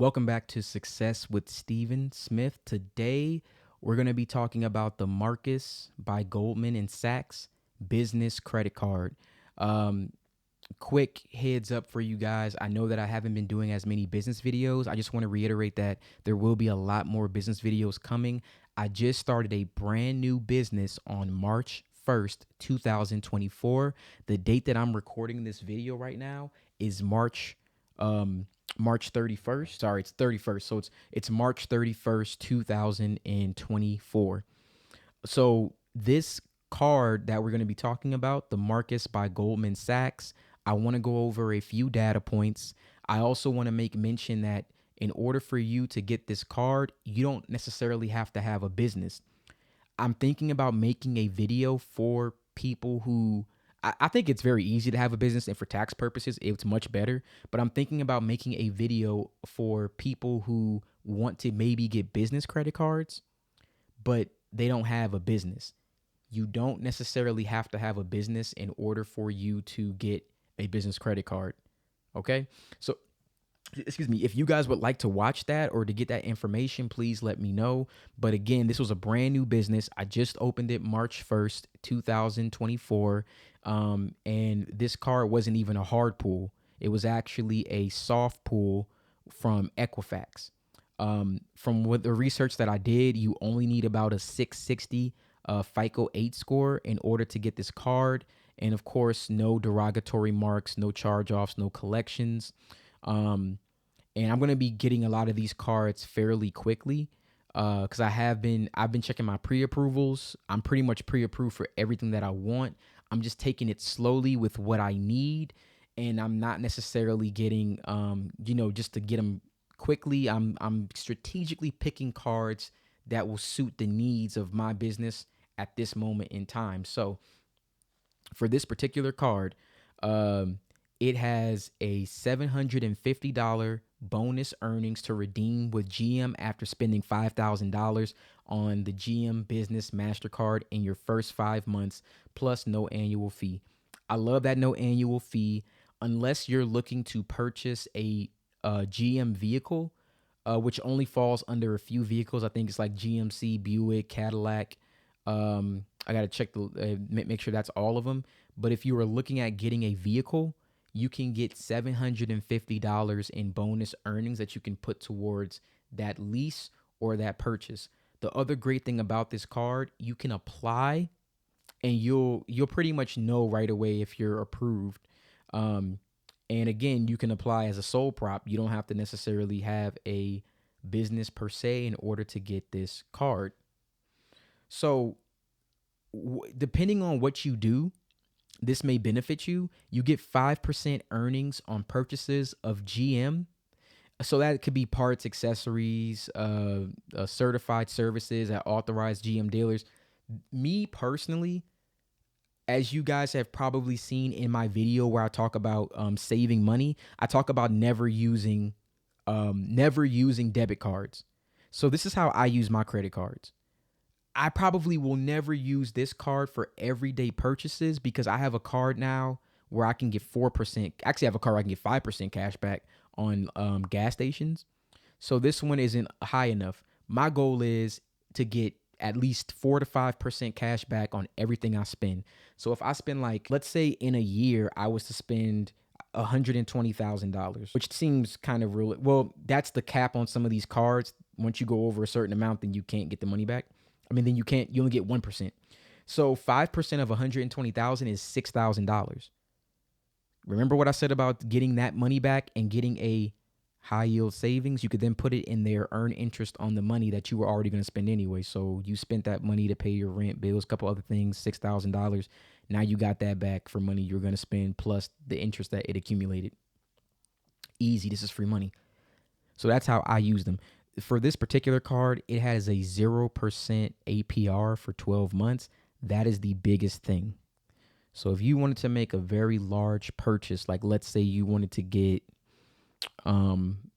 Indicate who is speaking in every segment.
Speaker 1: Welcome back to Success with Stephen Smith. Today, we're going to be talking about the Marcus by Goldman and Sachs Business Credit Card. Quick heads up for you guys. I know that I haven't been doing as many business videos. I just want to reiterate that there will be a lot more business videos coming. I just started a brand new business on March 1st, 2024. The date that I'm recording this video right now is March 31st. Sorry, it's 31st. So it's March 31st, 2024. So this card that we're going to be talking about, the Marcus by Goldman Sachs, I want to go over a few data points. I also want to make mention that in order for you to get this card, you don't necessarily have to have a business. I'm thinking about making a video for people who I think it's very easy to have a business, and for tax purposes, it's much better. But I'm thinking about making a video for people who want to maybe get business credit cards, but they don't have a business. You don't necessarily have to have a business in order for you to get a business credit card. Okay. So, excuse me, if you guys would like to watch that or to get that information, please let me know. But again, this was a brand new business. I just opened it March 1st, 2024. And this card wasn't even a hard pull. It was actually a soft pull from Equifax. From what the research that I did, you only need about a 660 FICO 8 score in order to get this card. And of course, no derogatory marks, no charge-offs, no collections. And I'm gonna be getting a lot of these cards fairly quickly, because I've been checking my pre-approvals. I'm pretty much pre-approved for everything that I want. I'm just taking it slowly with what I need, and I'm not necessarily getting, just to get them quickly. I'm strategically picking cards that will suit the needs of my business at this moment in time. So for this particular card, it has a $750 bonus earnings to redeem with GM after spending $5,000 on the GM Business MasterCard in your first 5 months, plus no annual fee. I love that no annual fee, unless you're looking to purchase a GM vehicle, which only falls under a few vehicles. I think it's like GMC, Buick, Cadillac. I got to check make sure that's all of them. But if you are looking at getting a vehicle, you can get $750 in bonus earnings that you can put towards that lease or that purchase. The other great thing about this card, you can apply and you'll pretty much know right away if you're approved. And again, you can apply as a sole prop. You don't have to necessarily have a business per se in order to get this card. So depending on what you do, this may benefit you. You get 5% earnings on purchases of GM. So that could be parts, accessories, certified services at authorized GM dealers. Me personally, as you guys have probably seen in my video where I talk about saving money, I talk about never using debit cards. So this is how I use my credit cards. I probably will never use this card for everyday purchases because I have a card now where I can get 4%. Actually, I have a card where I can get 5% cash back on gas stations. So this one isn't high enough. My goal is to get at least 4 to 5% cash back on everything I spend. So if I spend, like, let's say in a year, I was to spend $120,000, which seems kind of real. Well, that's the cap on some of these cards. Once you go over a certain amount, then you can't get the money back. Then you only get 1%. So 5% of 120,000 is $6,000. Remember what I said about getting that money back and getting a high yield savings? You could then put it in there, earn interest on the money that you were already going to spend anyway. So you spent that money to pay your rent, bills, a couple other things, $6,000. Now you got that back for money you're going to spend plus the interest that it accumulated. Easy. This is free money. So that's how I use them. For this particular card, it has a 0% APR for 12 months. That is the biggest thing. So if you wanted to make a very large purchase, like let's say you wanted to get,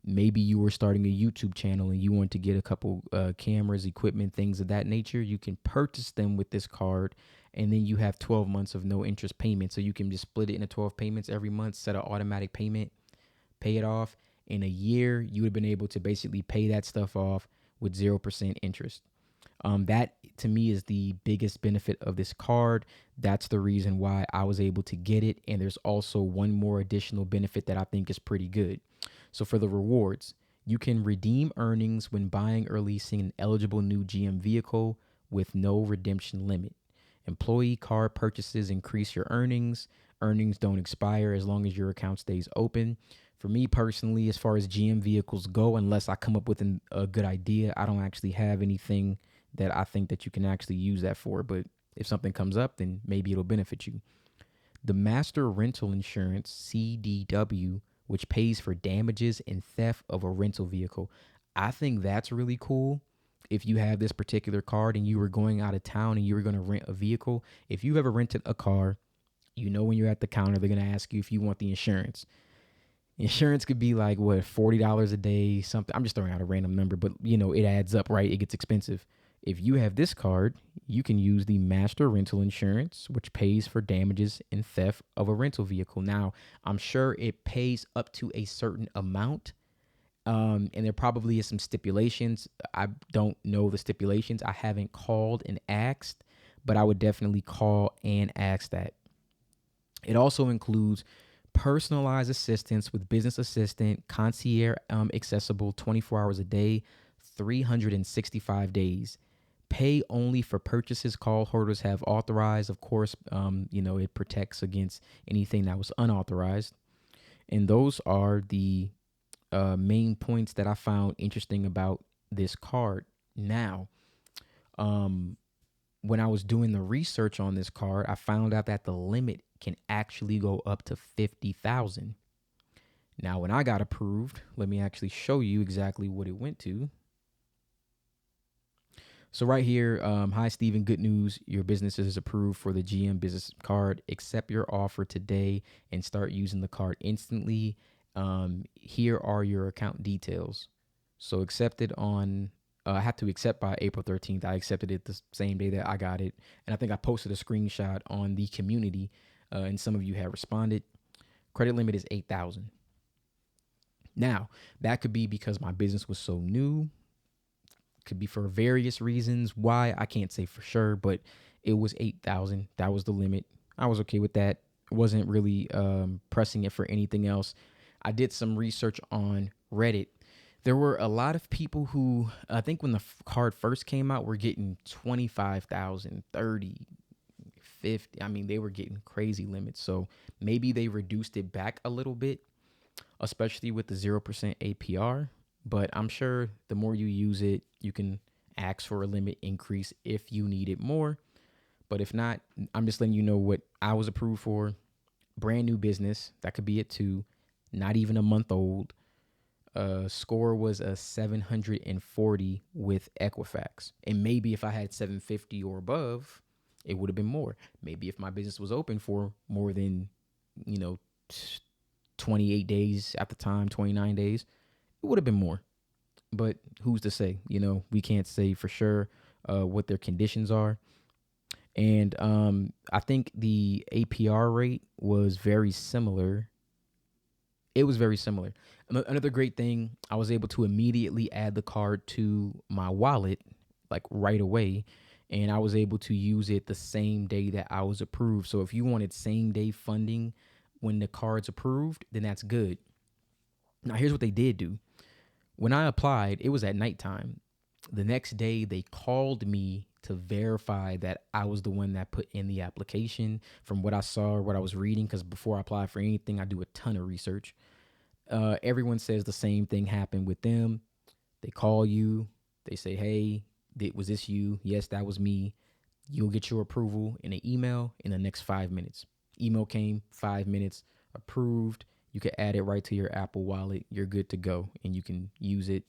Speaker 1: maybe you were starting a YouTube channel and you want to get a couple cameras, equipment, things of that nature, you can purchase them with this card. And then you have 12 months of no interest payment. So you can just split it into 12 payments every month, set an automatic payment, pay it off. in a year, you would have been able to basically pay that stuff off with 0% interest. That to me is the biggest benefit of this card. That's the reason why I was able to get it. And there's also one more additional benefit that I think is pretty good. So for the rewards, you can redeem earnings when buying or leasing an eligible new GM vehicle with no redemption limit. Employee card purchases increase your earnings. Earnings don't expire as long as your account stays open. For me personally, as far as GM vehicles go, unless I come up with a good idea, I don't actually have anything that I think that you can actually use that for. But if something comes up, then maybe it'll benefit you. The Master Rental Insurance, CDW, which pays for damages and theft of a rental vehicle. I think that's really cool. If you have this particular card and you were going out of town and you were going to rent a vehicle, if you've ever rented a car, you know when you're at the counter, they're going to ask you if you want the insurance. Insurance could be like, what, $40 a day, something. I'm just throwing out a random number, but it adds up, right? It gets expensive. If you have this card, you can use the Master Rental Insurance, which pays for damages and theft of a rental vehicle. Now, I'm sure it pays up to a certain amount, and there probably is some stipulations. I don't know the stipulations. I haven't called and asked, but I would definitely call and ask that. It also includes personalized assistance with business assistant, concierge accessible 24 hours a day, 365 days. Pay only for purchases cardholders have authorized. Of course, it protects against anything that was unauthorized. And those are the main points that I found interesting about this card. Now, when I was doing the research on this card, I found out that the limit can actually go up to 50,000. Now, when I got approved, let me actually show you exactly what it went to. So right here, hi Stephen, good news. Your business is approved for the GM business card. Accept your offer today and start using the card instantly. Here are your account details. So accepted on, I had to accept by April 13th. I accepted it the same day that I got it. And I think I posted a screenshot on the community, and some of you have responded. Credit limit is 8,000. Now, that could be because my business was so new. Could be for various reasons. Why, I can't say for sure, but it was 8,000. That was the limit. I was okay with that. Wasn't really pressing it for anything else. I did some research on Reddit. There were a lot of people who, I think when the card first came out, were getting 25,000, 30, 50. I mean, they were getting crazy limits. So maybe they reduced it back a little bit, especially with the 0% APR. But I'm sure the more you use it, you can ask for a limit increase if you need it more. But if not, I'm just letting you know what I was approved for. Brand new business. That could be it too. Not even a month old. Score was a 740 with Equifax. And maybe if I had 750 or above, it would have been more. Maybe if my business was open for more than, 28 days at the time, 29 days, it would have been more. But who's to say? We can't say for sure what their conditions are. And I think the APR rate was very similar. It was very similar. Another great thing, I was able to immediately add the card to my wallet, like right away. And I was able to use it the same day that I was approved. So if you wanted same day funding when the card's approved, then that's good. Now, here's what they did do. When I applied, it was at nighttime. The next day, they called me to verify that I was the one that put in the application. From what I saw or what I was reading, because before I apply for anything, I do a ton of research. Everyone says the same thing happened with them. They call you. They say, hey, was this you? Yes, that was me. You'll get your approval in an email in the next 5 minutes. Email came, 5 minutes, approved. You can add it right to your Apple Wallet. You're good to go, and you can use it.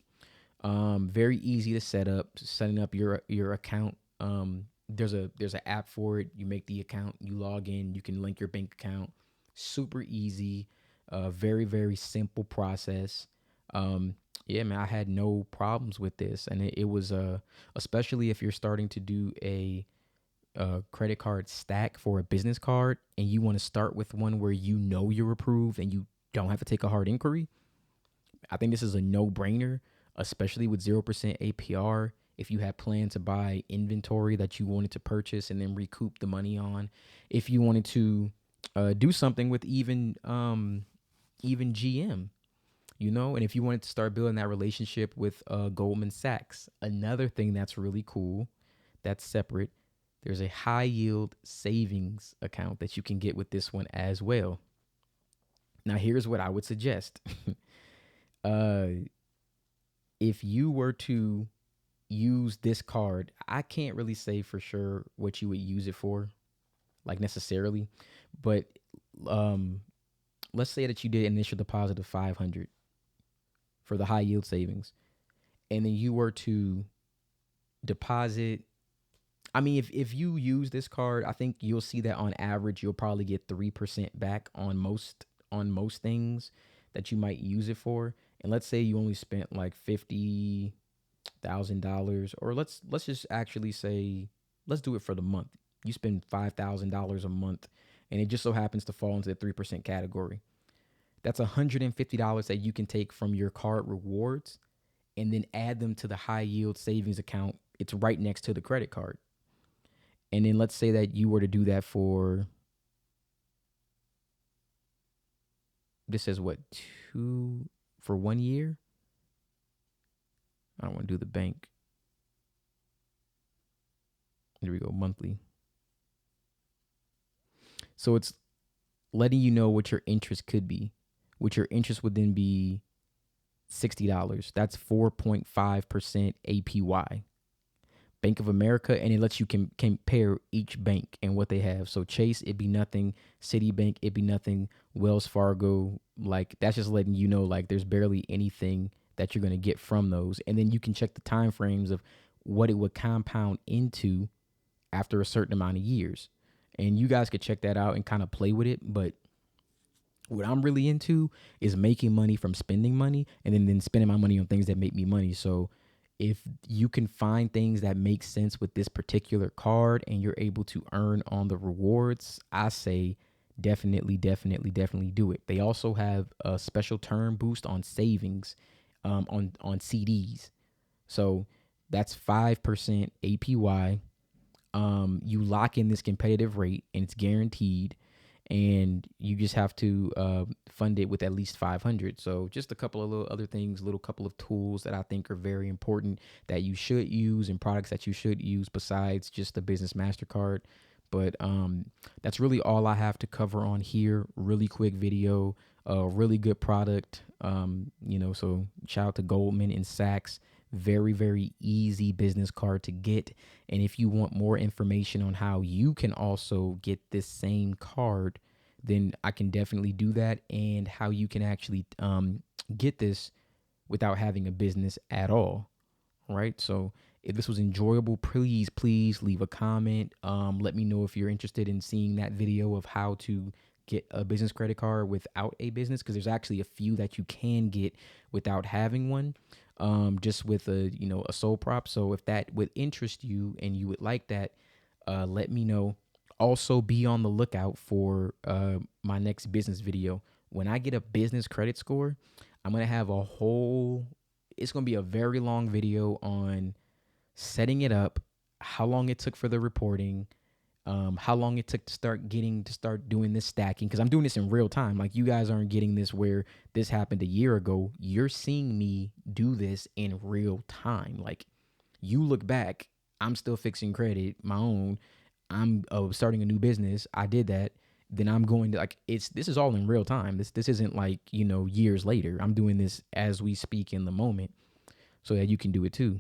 Speaker 1: Very easy to set up. Setting up your account. There's an app for it. You make the account. You log in. You can link your bank account. Super easy. Very very simple process. Yeah, man, I had no problems with this, and it was especially if you're starting to do a credit card stack for a business card, and you want to start with one where you're approved and you don't have to take a hard inquiry. I think this is a no-brainer, especially with 0% APR. If you have planned to buy inventory that you wanted to purchase and then recoup the money on, if you wanted to do something with even GM, and if you wanted to start building that relationship with Goldman Sachs, another thing that's really cool, that's separate. There's a high yield savings account that you can get with this one as well. Now, here's what I would suggest. uh, if you were to use this card, I can't really say for sure what you would use it for, like necessarily, but um, let's say that you did initial deposit of 500 for the high yield savings, and then you were to deposit. I mean, if you use this card, I think you'll see that on average you'll probably get 3% back on most things that you might use it for. And let's say you only spent like $50,000, or let's just actually say, let's do it for the month. You spend $5,000 a month, and it just so happens to fall into the 3% category. That's $150 that you can take from your card rewards and then add them to the high yield savings account. It's right next to the credit card. And then let's say that you were to do that for, this says what, for 1 year? I don't want to do the bank. There we go, monthly. So it's letting you know what your interest could be, which your interest would then be $60. That's 4.5% APY. Bank of America, and it lets you compare each bank and what they have. So Chase, it'd be nothing. Citibank, it'd be nothing. Wells Fargo, like that's just letting you know like there's barely anything that you're gonna get from those. And then you can check the time frames of what it would compound into after a certain amount of years. And you guys could check that out and kind of play with it. But what I'm really into is making money from spending money, and then spending my money on things that make me money. So if you can find things that make sense with this particular card and you're able to earn on the rewards, I say definitely, definitely, definitely do it. They also have a special term boost on savings, on CDs. So that's 5% APY. You lock in this competitive rate and it's guaranteed, and you just have to fund it with at least 500. So just a couple of little other things, little couple of tools that I think are very important that you should use, and products that you should use besides just the business MasterCard. But that's really all I have to cover on here. Really quick video, really good product. So shout out to Goldman and Sachs. Very, very easy business card to get. And if you want more information on how you can also get this same card, then I can definitely do that, and how you can actually get this without having a business at all. Right. So if this was enjoyable, please leave a comment. Let me know if you're interested in seeing that video of how to get a business credit card without a business, because there's actually a few that you can get without having one, just with a sole prop. So if that would interest you and you would like that, let me know. Also, be on the lookout for my next business video. When I get a business credit score, I'm going to have it's going to be a very long video on setting it up, how long it took for the reporting, how long it took to start doing this stacking, because I'm doing this in real time. Like, you guys aren't getting this where this happened a year ago. You're seeing me do this in real time. Like, you look back, I'm still fixing credit, my own. I'm starting a new business. I did that. Then I'm going to, like, this is all in real time. This isn't like, years later. I'm doing this as we speak in the moment, so that you can do it too.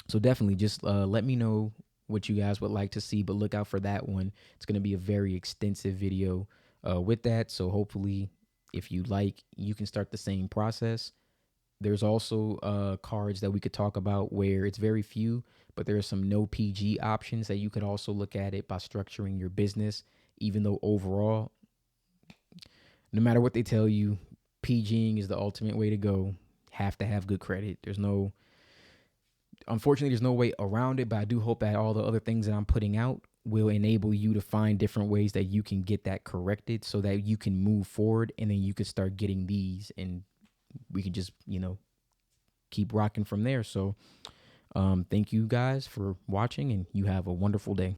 Speaker 1: So definitely just let me know what you guys would like to see, but look out for that one. It's going to be a very extensive video with that. So hopefully, if you like, you can start the same process. There's also cards that we could talk about where it's very few, but there are some no PG options that you could also look at it by structuring your business, even though overall, no matter what they tell you, PGing is the ultimate way to go. Have to have good credit. Unfortunately, there's no way around it, but I do hope that all the other things that I'm putting out will enable you to find different ways that you can get that corrected, so that you can move forward, and then you can start getting these and we can just, keep rocking from there. So thank you guys for watching, and you have a wonderful day.